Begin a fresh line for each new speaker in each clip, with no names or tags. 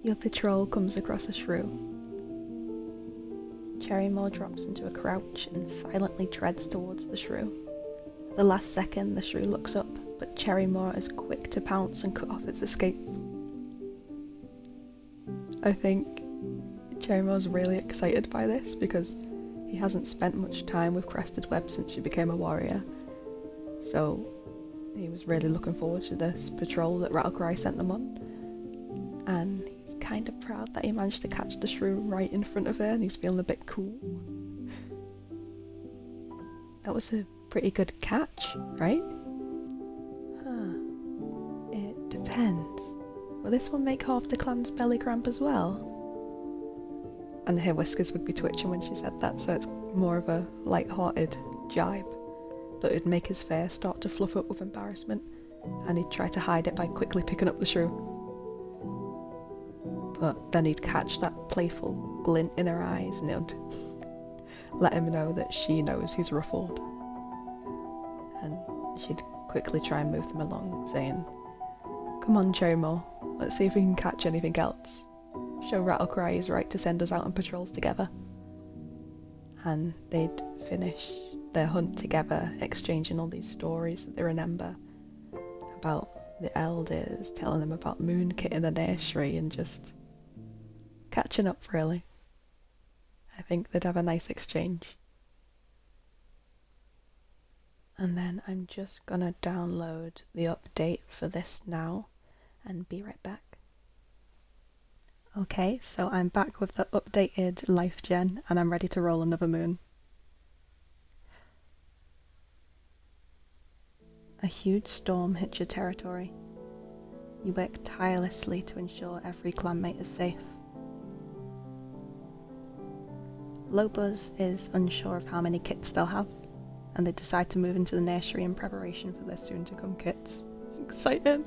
Your patrol comes across a shrew. Cherrymoor drops into a crouch and silently treads towards the shrew. At the last second, the shrew looks up, but Cherrymoor is quick to pounce and cut off its escape. I think Cherrymoor's really excited by this because he hasn't spent much time with Crested Web since she became a warrior, so he was really looking forward to this patrol that Rattlecry sent them on, and he's kind of proud that he managed to catch the shrew right in front of her and he's feeling a bit cool. That was a pretty good catch, right? Huh. It depends. Will this one make half the clan's belly cramp as well? And her whiskers would be twitching when she said that, so it's more of a light-hearted jibe. But it'd make his face start to fluff up with embarrassment, and he'd try to hide it by quickly picking up the shrew. But then he'd catch that playful glint in her eyes and it'd let him know that she knows he's ruffled. And she'd quickly try and move them along, saying, "Come on, Cherrymoor, let's see if we can catch anything else. Show Rattlecry he's right to send us out on patrols together." And they'd finish their hunt together, exchanging all these stories that they remember about the elders, telling them about Moonkit in the nursery, and just catching up, really. I think they'd have a nice exchange. And then I'm just gonna download the update for this now and be right back. Okay, so I'm back with the updated LifeGen and I'm ready to roll another moon. A huge storm hits your territory. You work tirelessly to ensure every clanmate is safe. Lobuz is unsure of how many kits they'll have, and they decide to move into the nursery in preparation for their soon-to-come kits. Exciting!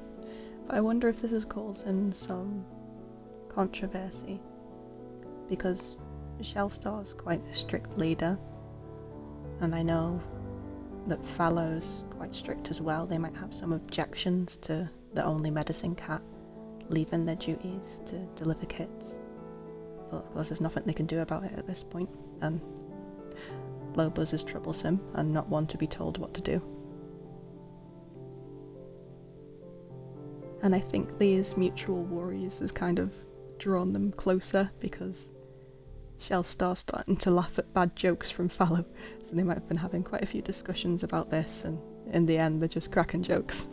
But I wonder if this is causing some controversy, because Shellstar's quite a strict leader, and I know that Fallow's quite strict as well. They might have some objections to the only medicine cat leaving their duties to deliver kits, but of course there's nothing they can do about it at this point, and Lobuz is troublesome and not one to be told what to do. And I think these mutual worries has kind of drawn them closer, because Shellstar's starting to laugh at bad jokes from Fallow, so they might have been having quite a few discussions about this, and in the end they're just cracking jokes.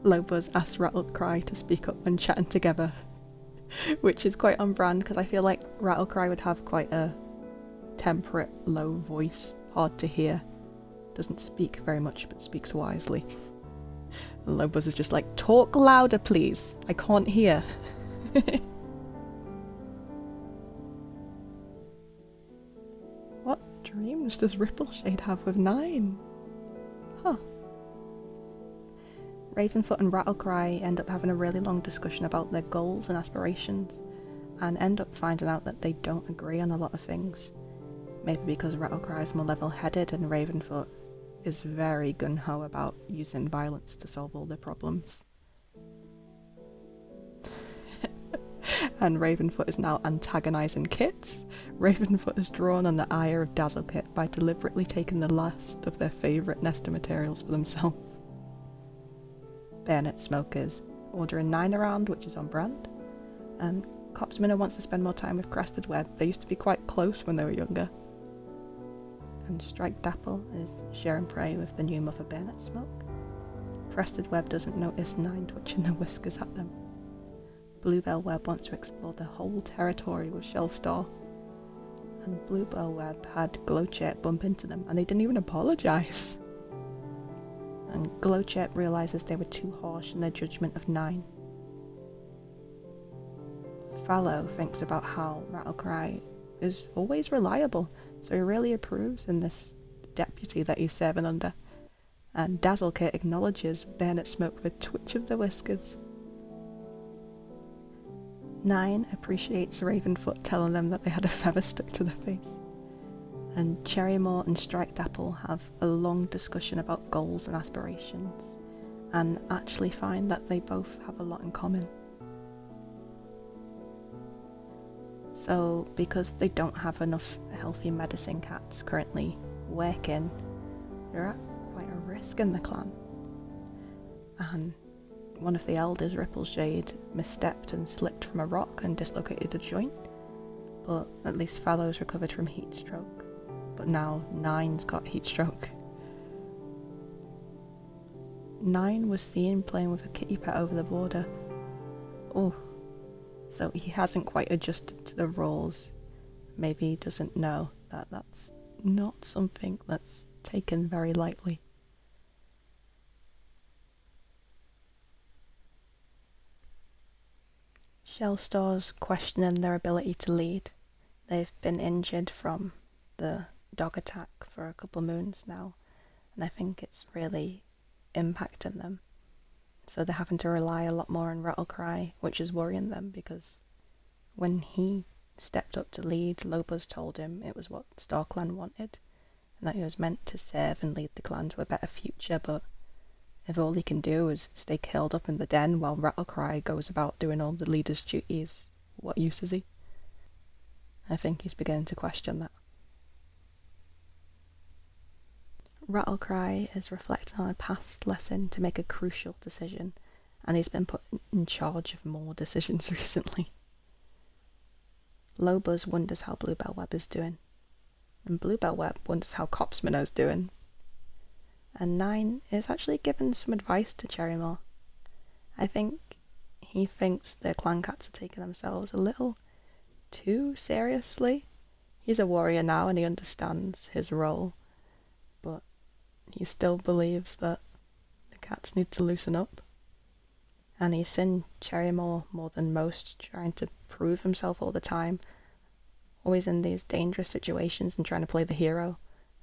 Lobuz asks Rattlecry to speak up when chatting together, which is quite on brand, because I feel like Rattlecry would have quite a temperate, low voice, hard to hear, doesn't speak very much but speaks wisely. And Lobuz is just like, "Talk louder please, I can't hear." What dreams does Rippleshade have with 9? Huh. Ravenfoot and Rattlecry end up having a really long discussion about their goals and aspirations, and end up finding out that they don't agree on a lot of things. Maybe because Rattlecry is more level-headed and Ravenfoot is very gung-ho about using violence to solve all their problems. And Ravenfoot is now antagonising kits. Ravenfoot has drawn on the ire of Dazzlekit by deliberately taking the last of their favourite nester materials for themselves. Bayonet Smoke is ordering 9 around, which is on brand, and Copsminner wants to spend more time with Crested Web. They used to be quite close when they were younger. And Strike Dapple is sharing prey with the new mother Bayonet Smoke. Crested Web doesn't notice 9 twitching their whiskers at them. Bluebell Web wants to explore the whole territory with Shellstar, and Bluebell Web had Glowchip bump into them and they didn't even apologise. And Glowchip realises they were too harsh in their judgment of 9. Fallow thinks about how Rattlecry is always reliable, so he really approves in this deputy that he's serving under. And Dazzlekit acknowledges Bayonet Smoke with a twitch of the whiskers. 9 appreciates Ravenfoot telling them that they had a feather stuck to their face. And Cherrymoor and Strike Dapple have a long discussion about goals and aspirations, and actually find that they both have a lot in common. So because they don't have enough healthy medicine cats currently working, they're at quite a risk in the clan. And one of the elders, Rippleshade, misstepped and slipped from a rock and dislocated a joint, but at least Fallow's recovered from heat stroke. But now Nine's got heat stroke. Nine was seen playing with a kitty pet over the border. Oh, so he hasn't quite adjusted to the rules. Maybe he doesn't know that that's not something that's taken very lightly. Shellstar's questioning their ability to lead. They've been injured from the dog attack for a couple moons now, and I think it's really impacting them. So they're having to rely a lot more on Rattlecry, which is worrying them because when he stepped up to lead, Lobos told him it was what StarClan wanted, and that he was meant to serve and lead the clan to a better future, but if all he can do is stay curled up in the den while Rattlecry goes about doing all the leader's duties, what use is he? I think he's beginning to question that. Rattlecry is reflecting on a past lesson to make a crucial decision, and he's been put in charge of more decisions recently. Lobos wonders how Bluebell Web is doing, and Bluebell Web wonders how Cops Minnow's doing. And Nine is actually giving some advice to Cherrymoor. I think he thinks the clan cats are taking themselves a little too seriously. He's a warrior now and he understands his role, but he still believes that the cats need to loosen up. And he's seen Cherrymoor more than most, trying to prove himself all the time, always in these dangerous situations and trying to play the hero.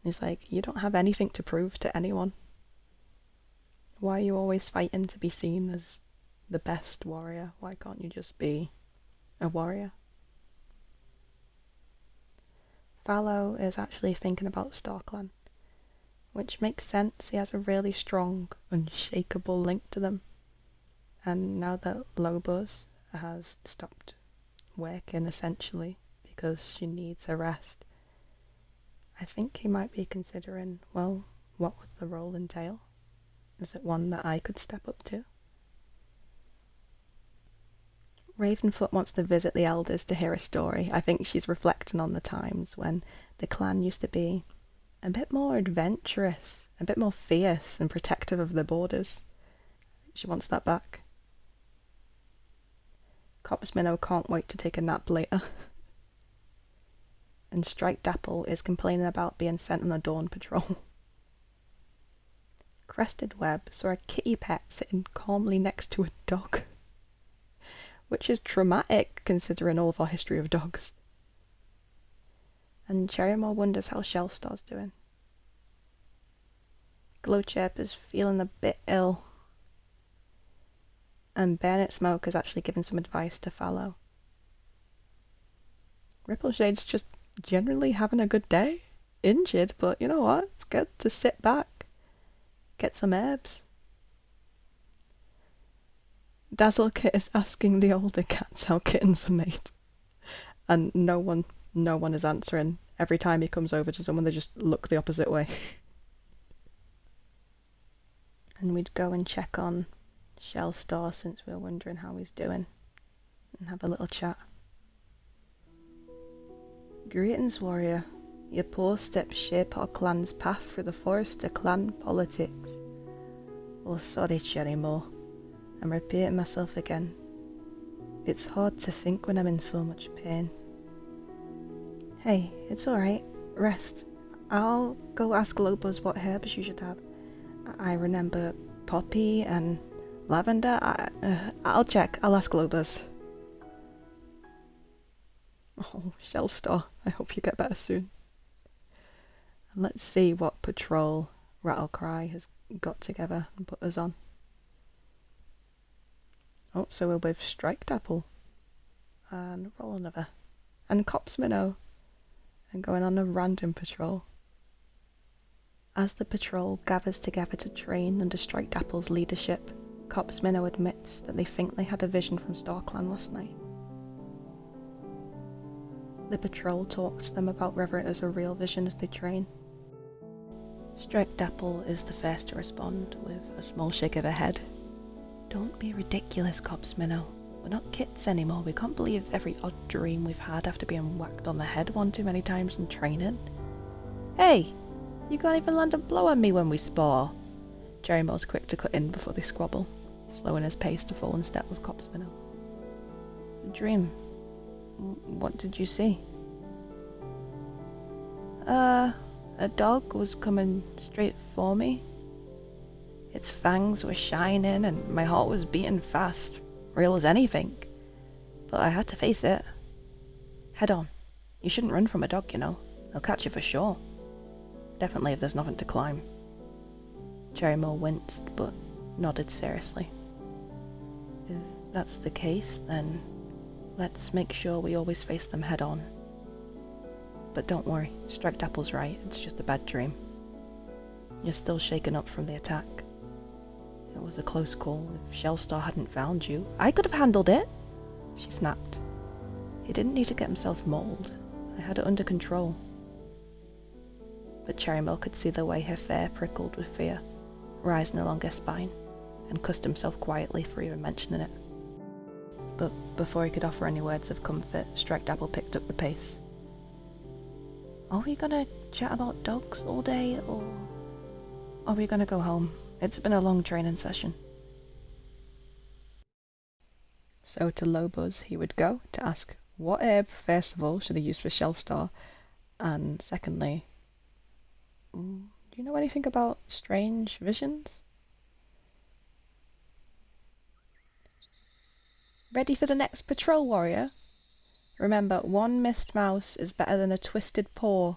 And he's like, you don't have anything to prove to anyone. Why are you always fighting to be seen as the best warrior? Why can't you just be a warrior? Fallow is actually thinking about StarClan, which makes sense. He has a really strong, unshakable link to them. And now that Lobos has stopped working essentially because she needs a rest, I think he might be considering, well, what would the role entail? Is it one that I could step up to? Ravenfoot wants to visit the elders to hear a story. I think she's reflecting on the times when the clan used to be a bit more adventurous, a bit more fierce and protective of their borders. She wants that back. Cops Minnow can't wait to take a nap later. And Striped Apple is complaining about being sent on a dawn patrol. Crested Web saw a kitty pet sitting calmly next to a dog, which is traumatic considering all of our history of dogs. And Cherrymoor wonders how Shellstar's doing. Glowchirp is feeling a bit ill, and Burnett Smoke is actually giving some advice to Fallow. Rippleshade's just generally having a good day. Injured, but you know what? It's good to sit back, get some herbs. Dazzlekit is asking the older cats how kittens are made, and no one is answering. Every time he comes over to someone, they just look the opposite way. And we'd go and check on Shellstar since we were wondering how he's doing, and have a little chat. Greetings, warrior. Your poor steps shape our clan's path through the forest to clan politics. Oh, sorry, Cherrymoor. I'm repeating myself again. It's hard to think when I'm in so much pain. Hey, it's alright. Rest. I'll go ask Lobos what herbs you should have. I remember poppy and lavender. I'll check. I'll ask Lobos. Oh, Shellstar, I hope you get better soon. And let's see what patrol Rattlecry has got together and put us on. Oh, so we're with Striped Apple and roll another, and Cops Minnow, and going on a random patrol. As the patrol gathers together to train under Strike Dapple's leadership, Cops Minnow admits that they think they had a vision from StarClan last night. The patrol talks to them about whether it is a real vision as they train. Strike Dapple is the first to respond with a small shake of her head. Don't be ridiculous, Cops Minnow. We're not kids anymore. We can't believe every odd dream we've had after being whacked on the head one too many times in training. Hey! You can't even land a blow on me when we spar! Cherrymoor's quick to cut in before they squabble, slowing his pace to fall in step with Cops Minnow. The dream. What did you see? A dog was coming straight for me. Its fangs were shining and my heart was beating fast, real as anything. But I had to face it. Head on. You shouldn't run from a dog, you know. They'll catch you for sure. Definitely if there's nothing to climb. Cherrymoor winced, but nodded seriously. If that's the case, then let's make sure we always face them head on. But don't worry, Strike Dapple's right, it's just a bad dream. You're still shaken up from the attack. It was a close call. If Shellstar hadn't found you, I could have handled it! She snapped. He didn't need to get himself mauled. I had it under control. But Cherrymoor could see the way her fur prickled with fear, rising along her spine, and cussed himself quietly for even mentioning it. But before he could offer any words of comfort, Strike Dapple picked up the pace. Are we gonna chat about dogs all day, or are we gonna go home? It's been a long training session. So to Lobos he would go to ask what herb, first of all, should he use for Shellstar, and secondly, do you know anything about strange visions? Ready for the next patrol, warrior? Remember, one missed mouse is better than a twisted paw.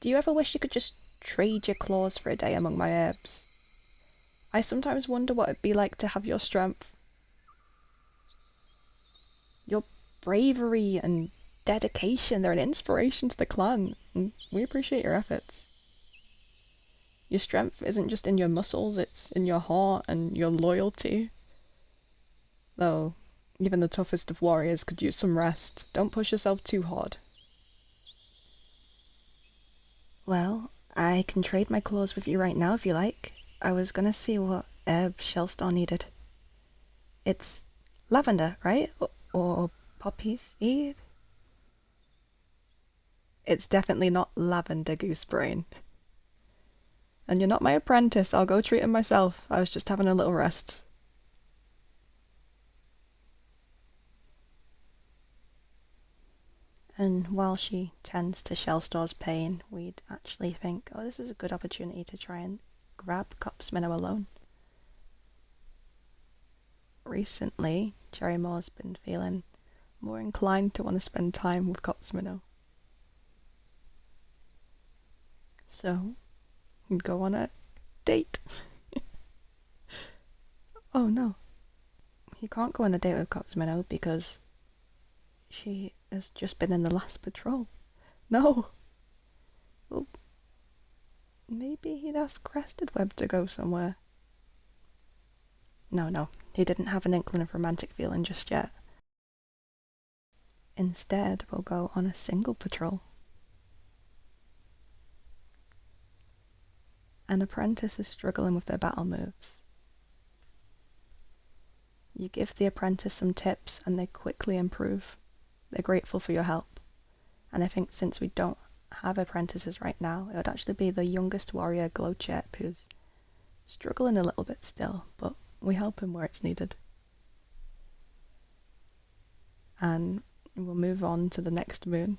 Do you ever wish you could just trade your claws for a day among my herbs? I sometimes wonder what it'd be like to have your strength. Your bravery and dedication, they're an inspiration to the clan, and we appreciate your efforts. Your strength isn't just in your muscles, it's in your heart and your loyalty. Though, even the toughest of warriors could use some rest. Don't push yourself too hard. Well, I can trade my claws with you right now if you like. I was gonna see what herb Shellstar needed. It's lavender, right? Or poppy seed? It's definitely not lavender, Goosebrain. And you're not my apprentice, I'll go treat him myself. I was just having a little rest. And while she tends to Shellstar's pain, we'd actually think, oh, this is a good opportunity to try and grab Cops Minnow alone. Recently, Cherrymoor's been feeling more inclined to want to spend time with Cops Minnow. So, we'd go on a date. Oh no. He can't go on a date with Cops Minnow because she has just been in the last patrol. No! Well, maybe he'd ask Crested Web to go somewhere. No, he didn't have an inkling of romantic feeling just yet. Instead, we'll go on a single patrol. An apprentice is struggling with their battle moves. You give the apprentice some tips and they quickly improve. They're grateful for your help. And I think since we don't have apprentices right now, it would actually be the youngest warrior, Glowchirp, who's struggling a little bit still, but we help him where it's needed. And we'll move on to the next moon.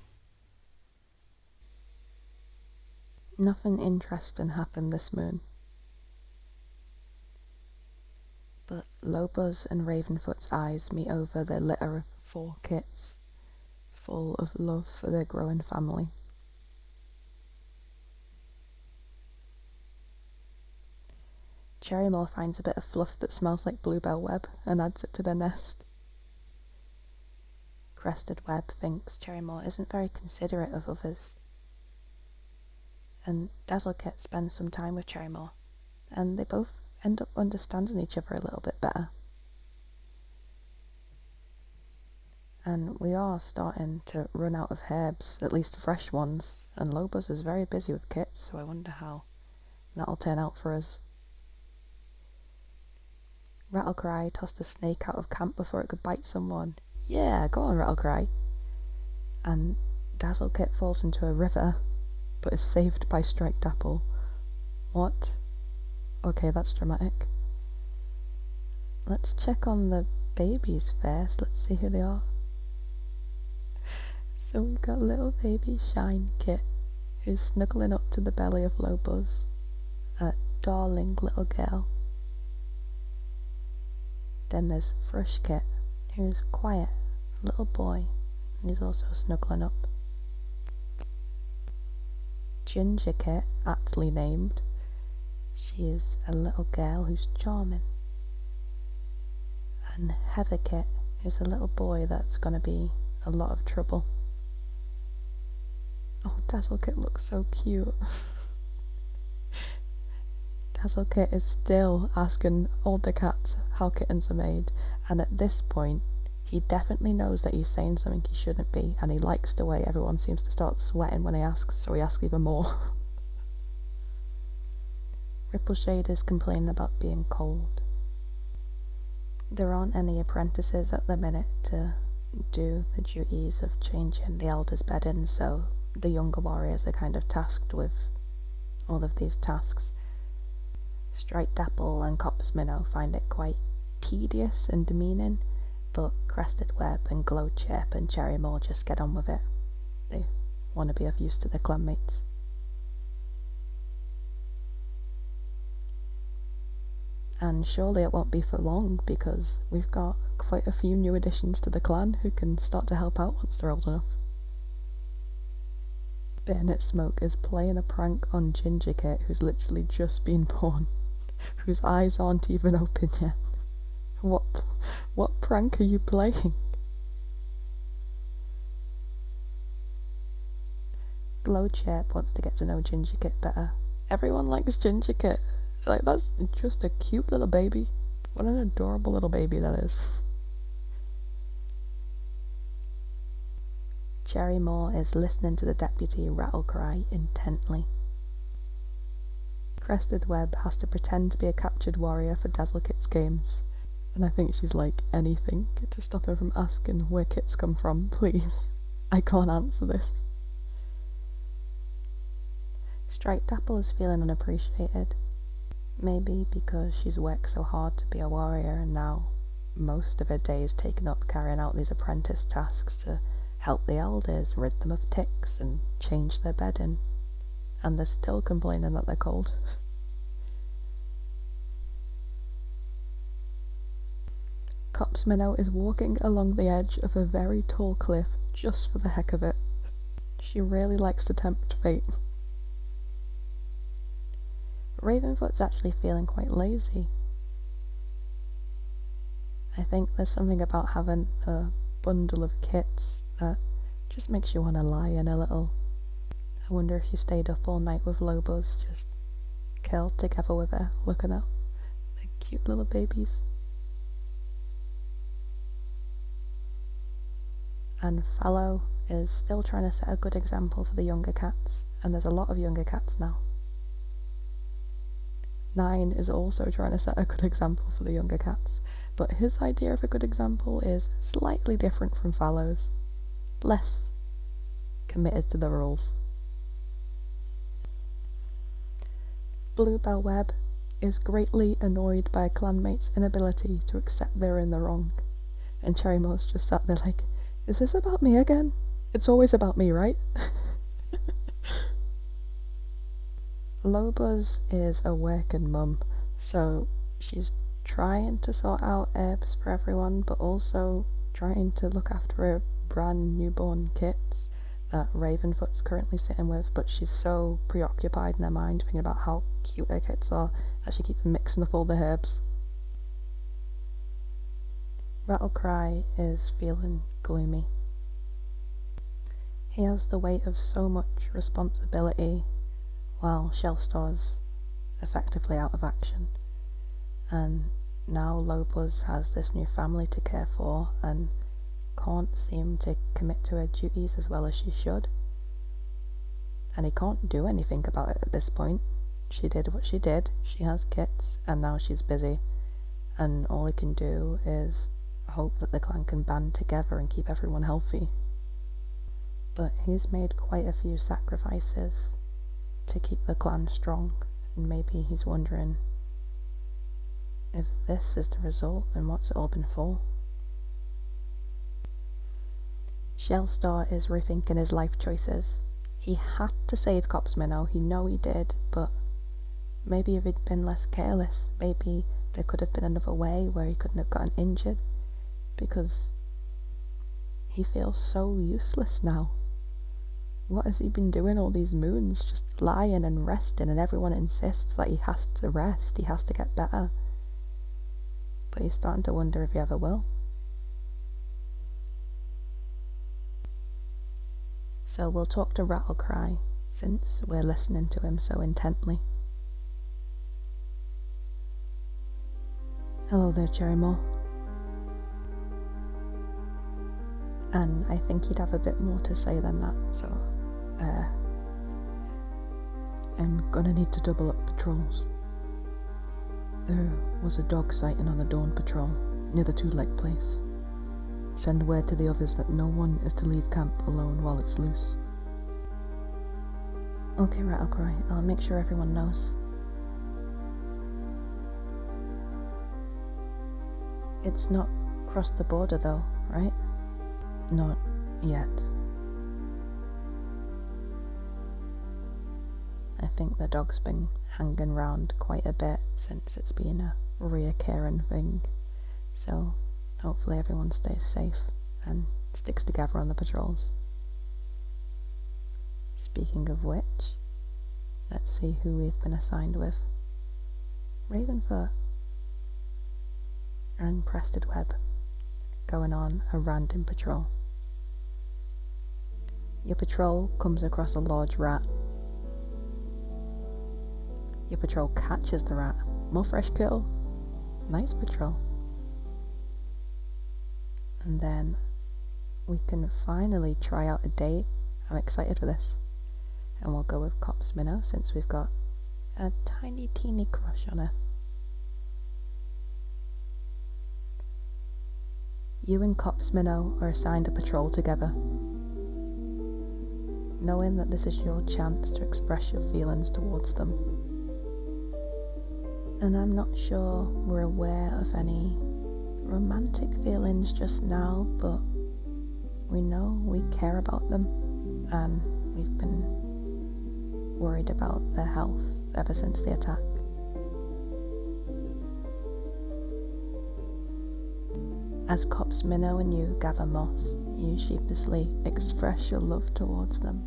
Nothing interesting happened this moon. But Lobos and Ravenfoot's eyes meet over their litter of 4 kits, full of love for their growing family. Cherrymoor finds a bit of fluff that smells like bluebell web and adds it to their nest. Crested Web thinks Cherrymoor isn't very considerate of others. and Dazzlekit spends some time with Cherrymoor, and they both end up understanding each other a little bit better. And we are starting to run out of herbs, at least fresh ones, and Lobos is very busy with kits, so I wonder how that'll turn out for us. Rattlecry tossed a snake out of camp before it could bite someone. Yeah, go on, Rattlecry. And Dazzlekit falls into a river, but is saved by Striped Apple. What? Okay, that's dramatic. Let's check on the babies first. Let's see who they are. So we've got little baby Shine Kit, who's snuggling up to the belly of Lobos. A darling little girl. Then there's Frush Kit, who's quiet, a little boy, and he's also snuggling up. Ginger Kit, aptly named. She is a little girl who's charming. And Heather Kit, who's a little boy that's gonna be a lot of trouble. Oh, Dazzlekit looks so cute. Dazzlekit is still asking older cats how kittens are made, and at this point, he definitely knows that he's saying something he shouldn't be, and he likes the way everyone seems to start sweating when he asks, so he asks even more. Rippleshade is complaining about being cold. There aren't any apprentices at the minute to do the duties of changing the elders' bedding, so the younger warriors are kind of tasked with all of these tasks. Striped Apple and Cop's Minnow find it quite tedious and demeaning, but Crested Web and Glowchirp and Cherrymoor just get on with it. They want to be of use to their clanmates. And surely it won't be for long, because we've got quite a few new additions to the clan who can start to help out once they're old enough. Burnett Smoke is playing a prank on Ginger Kit, who's literally just been born, whose eyes aren't even open yet. What prank are you playing? Glowchirp wants to get to know Ginger Kit better. Everyone likes Ginger Kit. Like, that's just a cute little baby. What an adorable little baby that is. Cherrymoor is listening to the deputy Rattlecry intently. Crested Web has to pretend to be a captured warrior for Dazzlekit's games, and I think she's like anything to stop him from asking where kits come from, please. I can't answer this. Striped Apple is feeling unappreciated. Maybe because she's worked so hard to be a warrior, and now most of her day is taken up carrying out these apprentice tasks to help the elders, rid them of ticks, and change their bedding. And they're still complaining that they're cold. Cop's Minnow is walking along the edge of a very tall cliff just for the heck of it. She really likes to tempt fate. Ravenfoot's actually feeling quite lazy. I think there's something about having a bundle of kits that just makes you want to lie in a little. I wonder if she stayed up all night with Lobos, just curled together with her, looking at the cute little babies. And Fallow is still trying to set a good example for the younger cats, and there's a lot of younger cats now. 9 is also trying to set a good example for the younger cats, but his idea of a good example is slightly different from Fallow's. Less committed to the rules. Bluebell Web is greatly annoyed by a clanmate's inability to accept they're in the wrong, and Cherrymoor's just sat there like, is this about me again? It's always about me, right? Lobos is a working mum, so she's trying to sort out herbs for everyone, but also trying to look after her brand newborn kits that Ravenfoot's currently sitting with, but she's so preoccupied in her mind thinking about how cute her kits are that she keeps mixing up all the herbs. Rattlecry is feeling gloomy. He has the weight of so much responsibility while Shellstar's effectively out of action. And now Lopez has this new family to care for and can't seem to commit to her duties as well as she should. And he can't do anything about it at this point. She did what she did, she has kits, and now she's busy. And all he can do is hope that the clan can band together and keep everyone healthy. But he's made quite a few sacrifices to keep the clan strong, and maybe he's wondering if this is the result, then what's it all been for? Shellstar is rethinking his life choices. He had to save Cops Minnow, he know he did, but maybe if he'd been less careless, maybe there could have been another way where he couldn't have gotten injured, because he feels so useless now. What has he been doing all these moons? Just lying and resting, and everyone insists that he has to rest, he has to get better. But he's starting to wonder if he ever will. So we'll talk to Rattlecry, since we're listening to him so intently. Hello there, Cherrymoor. And I think he'd have a bit more to say than that, so I'm gonna need to double up patrols. There was a dog sighting on the dawn patrol near the two-leg place. Send word to the others that no one is to leave camp alone while it's loose. Okay, Rattlecry, I'll make sure everyone knows. It's not crossed the border though, right? Not yet. I think the dog's been hanging around quite a bit since it's been a reoccurring thing, so hopefully everyone stays safe and sticks together on the patrols. Speaking of which, let's see who we've been assigned with. Ravenfoot and Crested Web going on a random patrol. Your patrol comes across a large rat. Your patrol catches the rat. More fresh kill. Nice patrol. And then we can finally try out a date. I'm excited for this. And we'll go with Cops Minnow since we've got a tiny teeny crush on her. You and Cops Minnow are assigned a patrol together. Knowing that this is your chance to express your feelings towards them. And I'm not sure we're aware of any romantic feelings just now, but we know we care about them, and we've been worried about their health ever since the attack. As Cops Minnow and you gather moss, you sheepishly express your love towards them,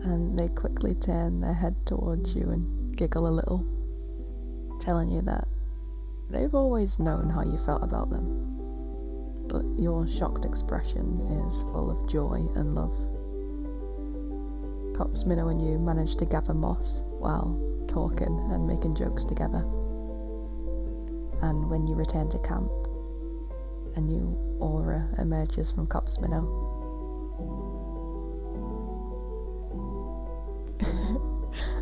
and they quickly turn their head towards you and giggle a little, telling you that they've always known how you felt about them, but your shocked expression is full of joy and love. Cops Minnow and you manage to gather moss while talking and making jokes together, and when you return to camp, a new aura emerges from Cops Minnow.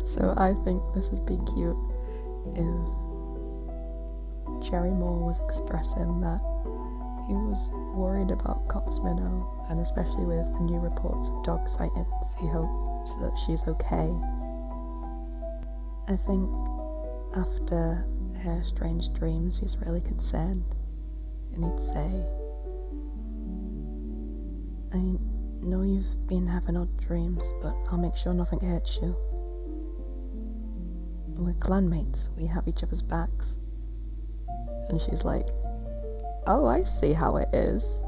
So I think this would be cute if Cherrymoor was expressing that he was worried about Cops Minnow, and especially with the new reports of dog sightings, he hopes that she's okay. I think after her strange dreams he's really concerned, and he'd say, I know you've been having odd dreams, but I'll make sure nothing hurts you. We're clanmates, we have each other's backs. And she's like, oh, I see how it is.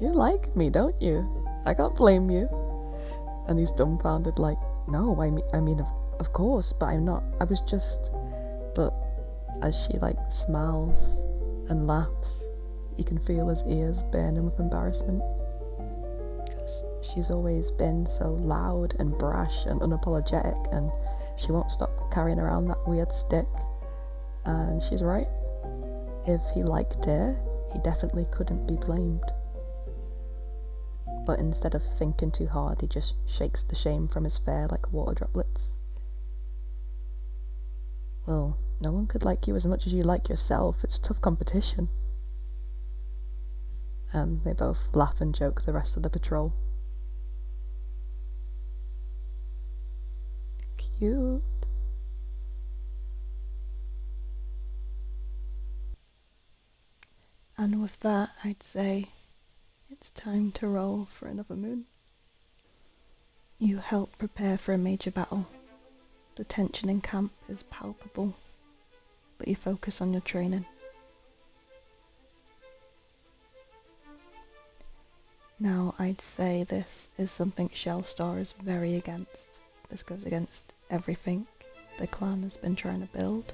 You like me, don't you? I can't blame you. And he's dumbfounded like, no, I mean of course, but I'm not, I was just... But as she like smiles and laughs, you can feel his ears burning with embarrassment. she's always been so loud and brash and unapologetic, and she won't stop carrying around that weird stick. And she's right. If he liked her, he definitely couldn't be blamed. But instead of thinking too hard, he just shakes the shame from his fare like water droplets. Well, no one could like you as much as you like yourself. It's tough competition. And they both laugh and joke the rest of the patrol. Cute. And with that, I'd say it's time to roll for another moon. You help prepare for a major battle. The tension in camp is palpable, but you focus on your training. Now, I'd say this is something Shellstar is very against. This goes against everything the clan has been trying to build,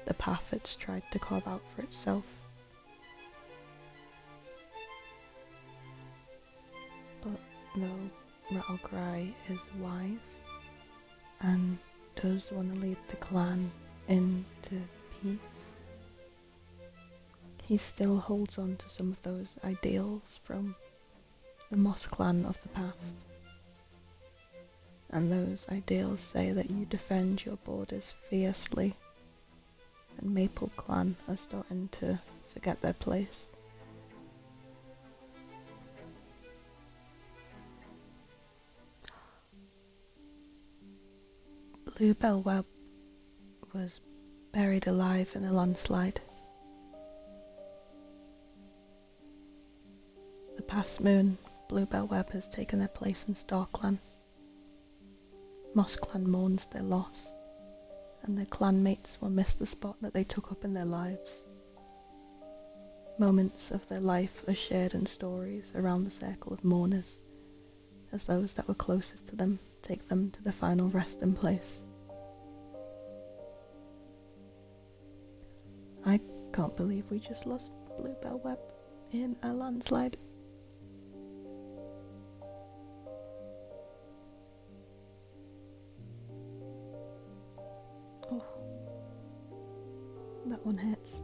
the path it's tried to carve out for itself. But though Rattlecry is wise and does want to lead the clan into peace, he still holds on to some of those ideals from the MossClan of the past. And those ideals say that you defend your borders fiercely, and Maple Clan are starting to forget their place. Bluebell Web was buried alive in a landslide. The past moon, Bluebell Web has taken their place in StarClan. MossClan mourns their loss, and their clanmates will miss the spot that they took up in their lives. Moments of their life are shared in stories around the circle of mourners, as those that were closest to them take them to the final resting place. I can't believe we just lost Bluebell Web in a landslide. Oh, that one hits.